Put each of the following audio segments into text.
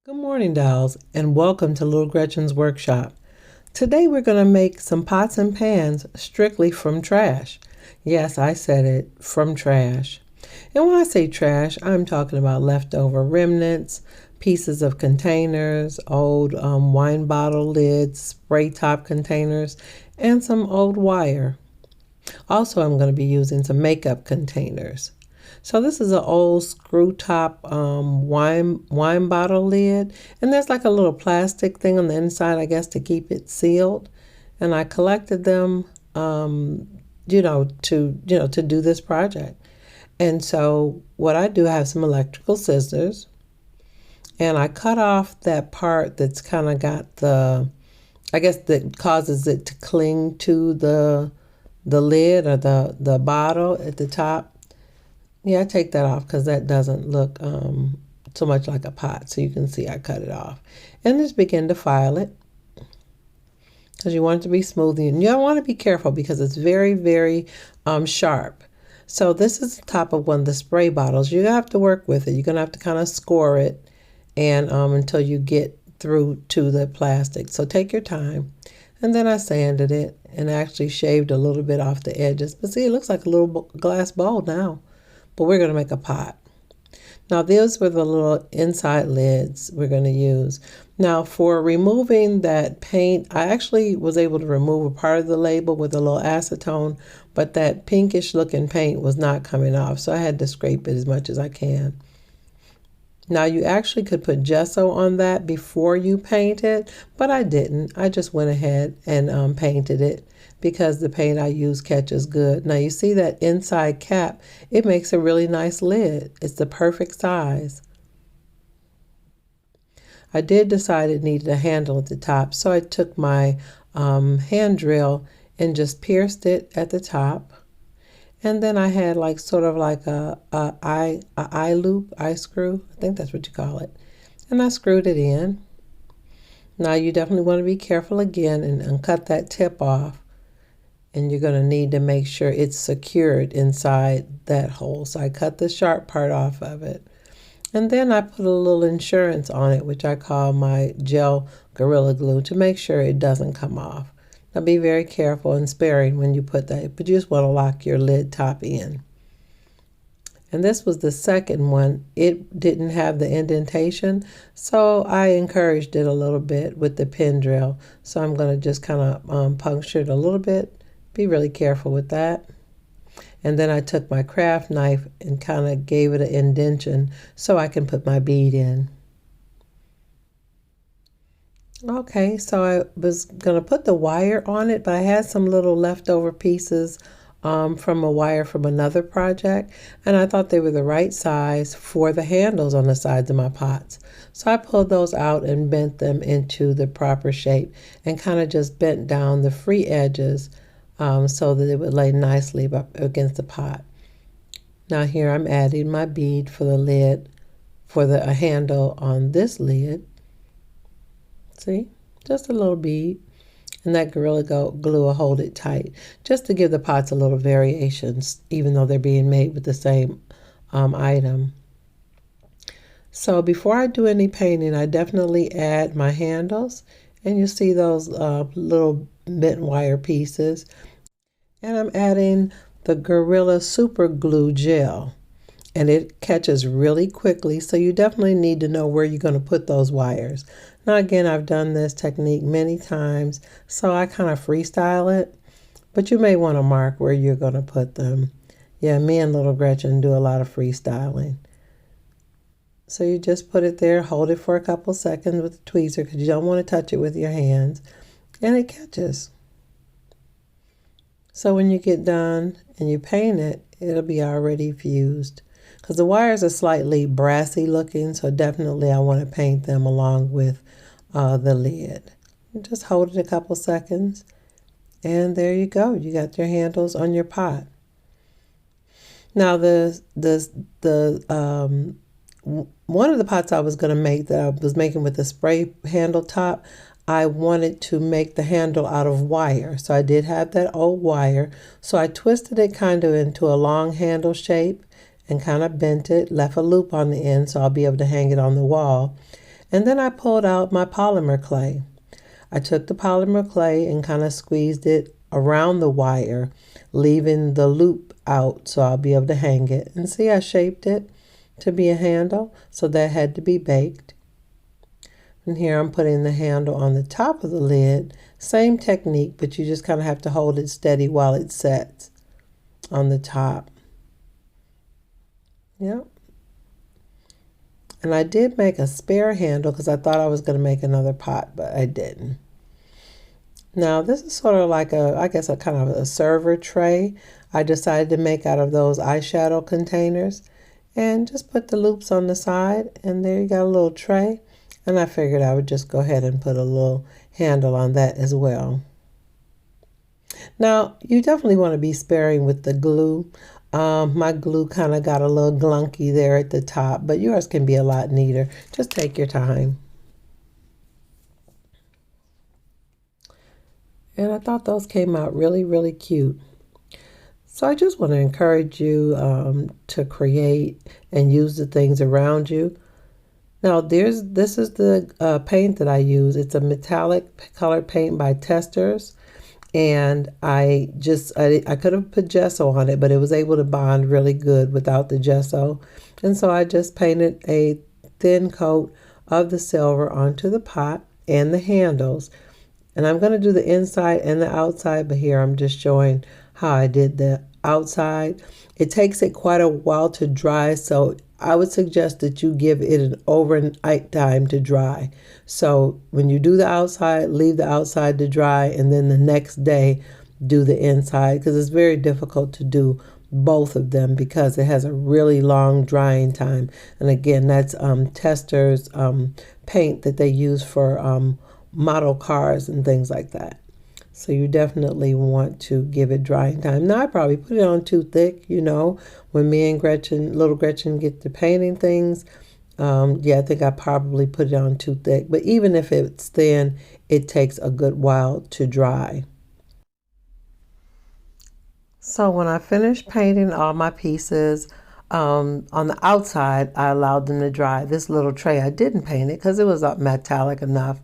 Good morning, dolls, and welcome to Little Gretchen's workshop. Today we're going to make some pots and pans strictly from trash. Yes, I said it, from trash. And when I say trash, I'm talking about leftover remnants, pieces of containers, old wine bottle lids, spray top containers, and some old wire. Also, I'm going to be using some makeup containers. So this is an old screw top wine bottle lid, and there's like a little plastic thing on the inside, I guess, to keep it sealed. And I collected them, to do this project. And so what I do, I have some electrical scissors, and I cut off that part that's kind of got that causes it to cling to the lid or the bottle at the top. Yeah, I take that off because that doesn't look so much like a pot. So you can see I cut it off. And just begin to file it because you want it to be smooth. And you want to be careful because it's very, very sharp. So this is the top of one of the spray bottles. You have to work with it. You're going to have to kind of score it and until you get through to the plastic. So take your time. And then I sanded it and actually shaved a little bit off the edges. But see, it looks like a little glass bowl now. But we're going to make a pot. Now, these were the little inside lids we're going to use. Now, for removing that paint, I actually was able to remove a part of the label with a little acetone, but that pinkish looking paint was not coming off, so I had to scrape it as much as I can. Now, you actually could put gesso on that before you paint it, but I didn't. I just went ahead and painted it because the paint I use catches good. Now, you see that inside cap? It makes a really nice lid. It's the perfect size. I did decide it needed a handle at the top, so I took my hand drill and just pierced it at the top. And then I had sort of like a eye loop, eye screw. I think that's what you call it. And I screwed it in. Now you definitely want to be careful again and cut that tip off. And you're going to need to make sure it's secured inside that hole. So I cut the sharp part off of it. And then I put a little insurance on it, which I call my gel Gorilla Glue, to make sure it doesn't come off. Now be very careful and sparing when you put that, but you just want to lock your lid top in. And this was the second one. It didn't have the indentation, so I encouraged it a little bit with the pin drill. So I'm going to just kind of puncture it a little bit. Be really careful with that. And then I took my craft knife and kind of gave it an indentation so I can put my bead in. Okay, so I was going to put the wire on it, but I had some little leftover pieces from a wire from another project, and I thought they were the right size for the handles on the sides of my pots. So I pulled those out and bent them into the proper shape and kind of just bent down the free edges so that it would lay nicely against the pot. Now here I'm adding my bead for the lid, for the handle on this lid. See, just a little bead. And that Gorilla Glue will hold it tight, just to give the pots a little variations, even though they're being made with the same item. So before I do any painting, I definitely add my handles. And you see those little bent wire pieces. And I'm adding the Gorilla Super Glue Gel. And it catches really quickly, so you definitely need to know where you're going to put those wires. Now again, I've done this technique many times, so I kind of freestyle it, but you may want to mark where you're going to put them. Yeah, me and little Gretchen do a lot of freestyling. So you just put it there, hold it for a couple seconds with the tweezer because you don't want to touch it with your hands, and it catches. So when you get done and you paint it, it'll be already fused. Because the wires are slightly brassy looking, so definitely I want to paint them along with the lid. Just hold it a couple seconds, and there you go. You got your handles on your pot. Now one of the pots I was going to make that I was making with the spray handle top, I wanted to make the handle out of wire. So I did have that old wire. So I twisted it kind of into a long handle shape and kind of bent it, left a loop on the end so I'll be able to hang it on the wall. And then I pulled out my polymer clay. I took the polymer clay and kind of squeezed it around the wire, leaving the loop out so I'll be able to hang it. And see, I shaped it to be a handle, so that had to be baked. And here I'm putting the handle on the top of the lid. Same technique, but you just kind of have to hold it steady while it sets on the top. Yep. And I did make a spare handle because I thought I was going to make another pot, but I didn't. Now this is sort of like I guess a kind of a server tray I decided to make out of those eyeshadow containers, and just put the loops on the side, and there you got a little tray. And I figured I would just go ahead and put a little handle on that as well. Now you definitely want to be sparing with the glue. My glue kind of got a little glunky there at the top, but yours can be a lot neater. Just take your time. And I thought those came out really, really cute. So I just want to encourage you to create and use the things around you. Now this is the paint that I use. It's a metallic colored paint by Testors. And I could have put gesso on it, but it was able to bond really good without the gesso. And so I just painted a thin coat of the silver onto the pot and the handles. And I'm going to do the inside and the outside, but here I'm just showing how I did the outside. It takes it quite a while to dry, so I would suggest that you give it an overnight time to dry. So when you do the outside, leave the outside to dry, and then the next day do the inside, because it's very difficult to do both of them because it has a really long drying time. And again, that's Testors paint that they use for model cars and things like that. So you definitely want to give it drying time. Now I probably put it on too thick, when me and Gretchen, little Gretchen, get to painting things. Yeah, I think I probably put it on too thick. But even if it's thin, it takes a good while to dry. So when I finished painting all my pieces, on the outside, I allowed them to dry. This little tray, I didn't paint it because it was metallic enough.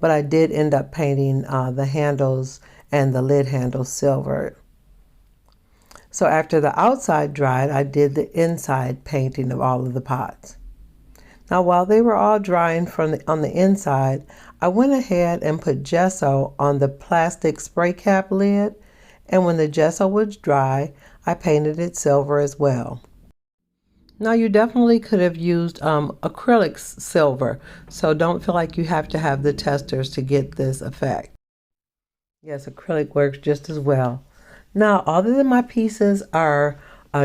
But I did end up painting the handles and the lid handle silver. So after the outside dried, I did the inside painting of all of the pots. Now while they were all drying on the inside, I went ahead and put gesso on the plastic spray cap lid. And when the gesso was dry, I painted it silver as well. Now you definitely could have used acrylic silver, so don't feel like you have to have the Testors to get this effect. Yes, acrylic works just as well. Now, other than my pieces are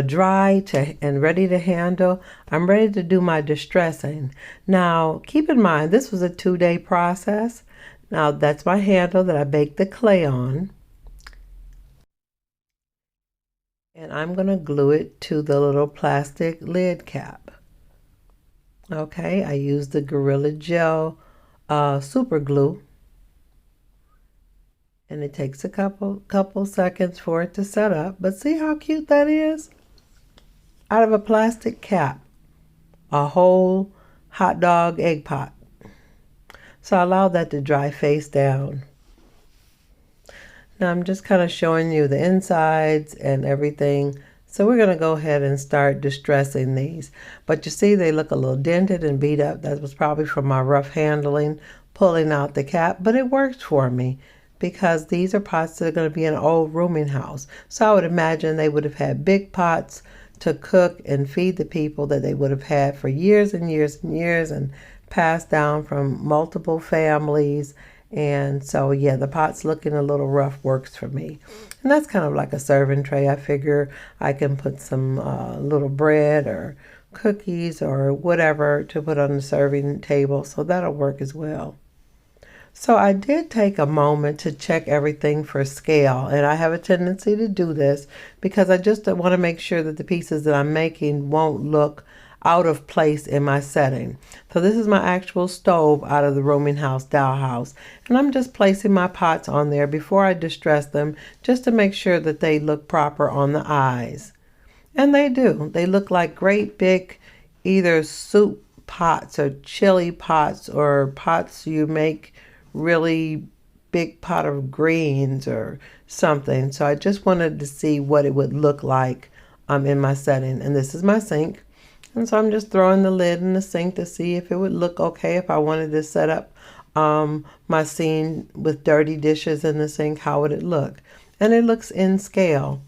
dry and ready to handle, I'm ready to do my distressing. Now, keep in mind, this was a 2-day process. Now, that's my handle that I baked the clay on. And I'm going to glue it to the little plastic lid cap. Okay, I used the Gorilla Gel super glue. And it takes a couple seconds for it to set up. But see how cute that is? Out of a plastic cap. A whole hot dog egg pot. So I allowed that to dry face down. Now I'm just kind of showing you the insides and everything. So we're going to go ahead and start distressing these. But you see they look a little dented and beat up. That was probably from my rough handling, pulling out the cap. But it worked for me because these are pots that are going to be in an old rooming house. So I would imagine they would have had big pots to cook and feed the people that they would have had for years and years and years and passed down from multiple families. And so, yeah, the pot's looking a little rough works for me. And that's kind of like a serving tray. I figure I can put some little bread or cookies or whatever to put on the serving table. So that'll work as well. So I did take a moment to check everything for scale. And I have a tendency to do this because I just want to make sure that the pieces that I'm making won't look out of place in my setting. So this is my actual stove out of the rooming house, Dollhouse. And I'm just placing my pots on there before I distress them just to make sure that they look proper on the eyes. And they do. They look like great big either soup pots or chili pots or pots you make really big pot of greens or something. So I just wanted to see what it would look like in my setting. And this is my sink. And so I'm just throwing the lid in the sink to see if it would look okay. If I wanted to set up my scene with dirty dishes in the sink, how would it look? And it looks in scale.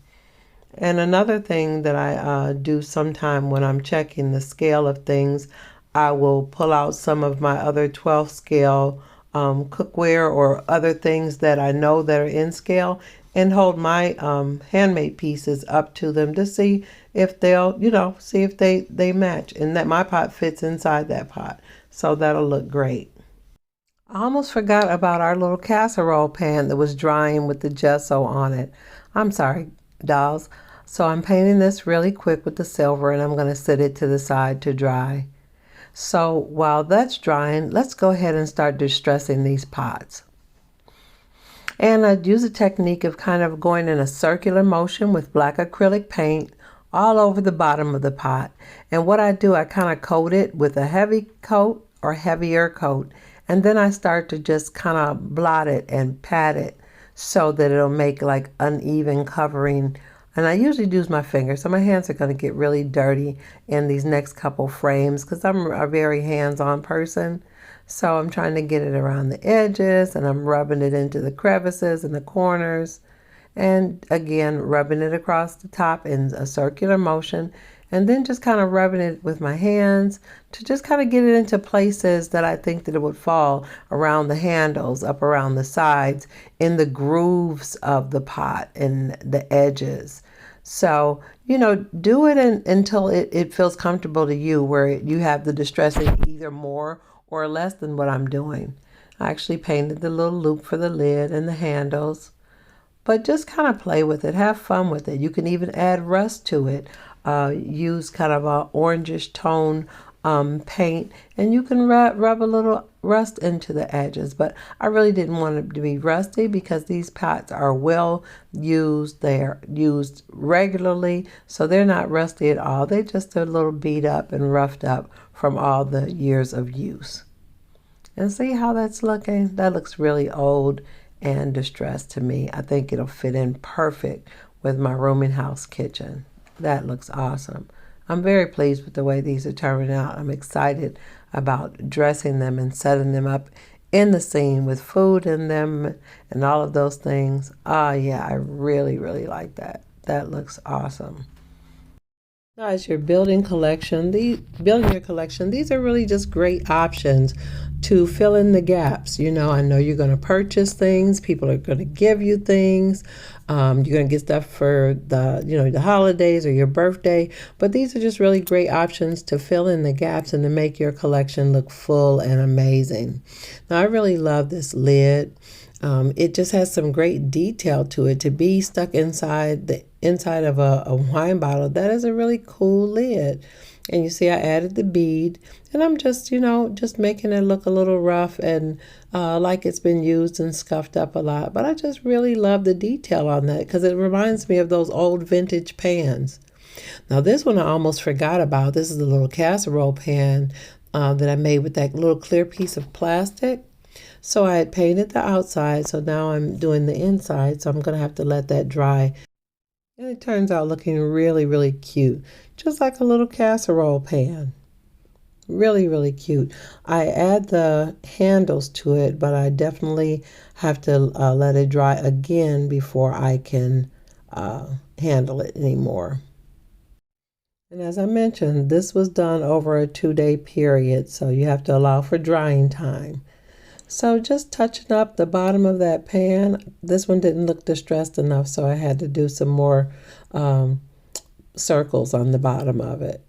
And another thing that I do sometime when I'm checking the scale of things, I will pull out some of my other 12 scale cookware or other things that I know that are in scale and hold my handmade pieces up to them to see if they'll, see if they match and that my pot fits inside that pot. So that'll look great. I almost forgot about our little casserole pan that was drying with the gesso on it. I'm sorry, dolls. So I'm painting this really quick with the silver and I'm going to set it to the side to dry. So while that's drying, let's go ahead and start distressing these pots. And I use a technique of kind of going in a circular motion with black acrylic paint all over the bottom of the pot. And what I do, I kind of coat it with a heavy coat or heavier coat. And then I start to just kind of blot it and pat it so that it'll make like uneven covering. And I usually use my fingers, so my hands are going to get really dirty in these next couple frames because I'm a very hands-on person. So I'm trying to get it around the edges and I'm rubbing it into the crevices and the corners. And again, rubbing it across the top in a circular motion. And then just kind of rubbing it with my hands to just kind of get it into places that I think that it would fall around the handles, up around the sides, in the grooves of the pot and the edges. So, do it until it feels comfortable to you where you have the distressing either more or less than what I'm doing. I actually painted the little loop for the lid and the handles. But just kind of play with it. Have fun with it. You can even add rust to it. Use kind of a orangish tone paint, and you can rub a little rust into the edges. But I really didn't want it to be rusty because these pots are well used. They're used regularly, so they're not rusty at all. They're just a little beat up and roughed up from all the years of use. And see how that's looking? That looks really old and distressed to me. I think it'll fit in perfect with my rooming house kitchen. That looks awesome. I'm very pleased with the way these are turning out. I'm excited about dressing them and setting them up in the scene with food in them and all of those things. Yeah, I really, really like that. That looks awesome. Now, as you're building your collection, these are really just great options to fill in the gaps. I know you're going to purchase things. People are going to give you things. You're going to get stuff for the holidays or your birthday. But these are just really great options to fill in the gaps and to make your collection look full and amazing. Now, I really love this lid. It just has some great detail to it. To be stuck inside of a wine bottle, that is a really cool lid. And you see I added the bead, and I'm just making it look a little rough and like it's been used and scuffed up a lot. But I just really love the detail on that because it reminds me of those old vintage pans. Now this one I almost forgot about. This is the little casserole pan that I made with that little clear piece of plastic. So I had painted the outside, so now I'm doing the inside, so I'm going to have to let that dry. And it turns out looking really, really cute, just like a little casserole pan. Really, really cute. I add the handles to it, but I definitely have to let it dry again before I can handle it anymore. And as I mentioned, this was done over a 2-day period, so you have to allow for drying time. So just touching up the bottom of that pan. This one didn't look distressed enough, so I had to do some more circles on the bottom of it.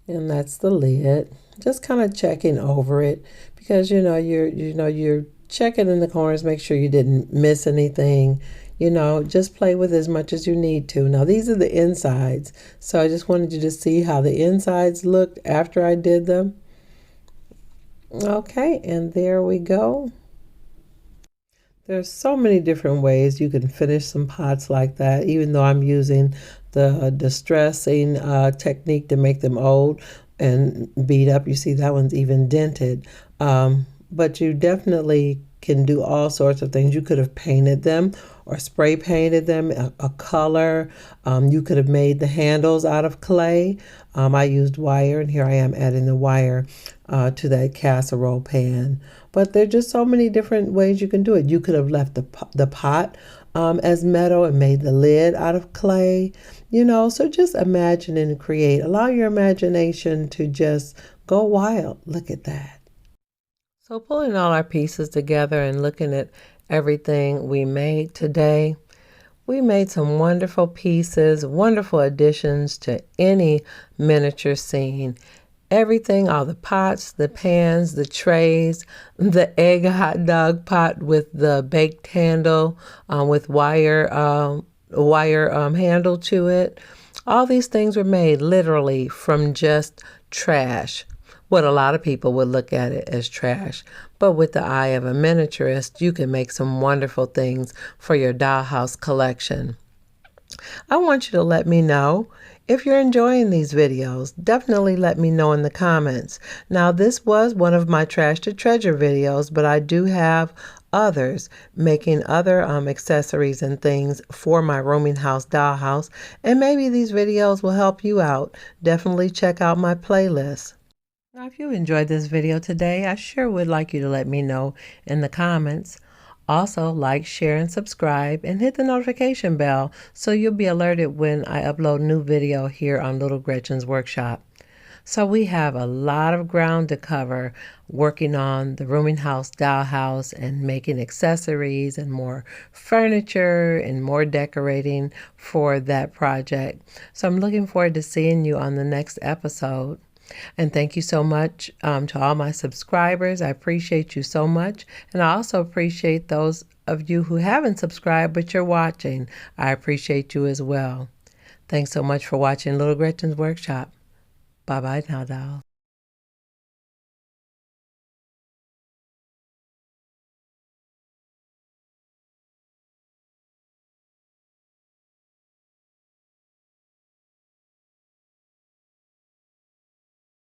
And that's the lid. Just kind of checking over it because you're checking in the corners, make sure you didn't miss anything. Just play with as much as you need to. Now these are the insides, so I just wanted you to see how the insides looked after I did them. Okay, and there we go. There's so many different ways you can finish some pots like that, even though I'm using the distressing technique to make them old. and beat up. You see that one's even dented. But you definitely can do all sorts of things. You could have painted them or spray painted them a color. You could have made the handles out of clay. I used wire, and here I am adding the wire to that casserole pan. But there are just so many different ways you can do it. You could have left the pot as metal and made the lid out of clay. So just imagine and create. Allow your imagination to just go wild. Look at that. So pulling all our pieces together and looking at everything we made today, we made some wonderful pieces, wonderful additions to any miniature scene. Everything, all the pots, the pans, the trays, the egg hot dog pot with the baked handle with wire handle to it. All these things were made literally from just trash. What a lot of people would look at it as trash. But with the eye of a miniaturist, you can make some wonderful things for your dollhouse collection. I want you to let me know if you're enjoying these videos. Definitely let me know in the comments. Now, this was one of my Trash to Treasure videos, but I do have others making other accessories and things for my rooming house dollhouse, and maybe these videos will help you out. Definitely check out my playlist. Now, if you enjoyed this video today, I sure would like you to let me know in the comments. Also, like, share, and subscribe, and hit the notification bell so you'll be alerted when I upload new video here on Little Gretchen's Workshop. So we have a lot of ground to cover working on the rooming house dollhouse and making accessories and more furniture and more decorating for that project. So I'm looking forward to seeing you on the next episode. And thank you so much to all my subscribers. I appreciate you so much. And I also appreciate those of you who haven't subscribed but you're watching. I appreciate you as well. Thanks so much for watching Little Gretchen's Workshop. Bye-bye now, dolls.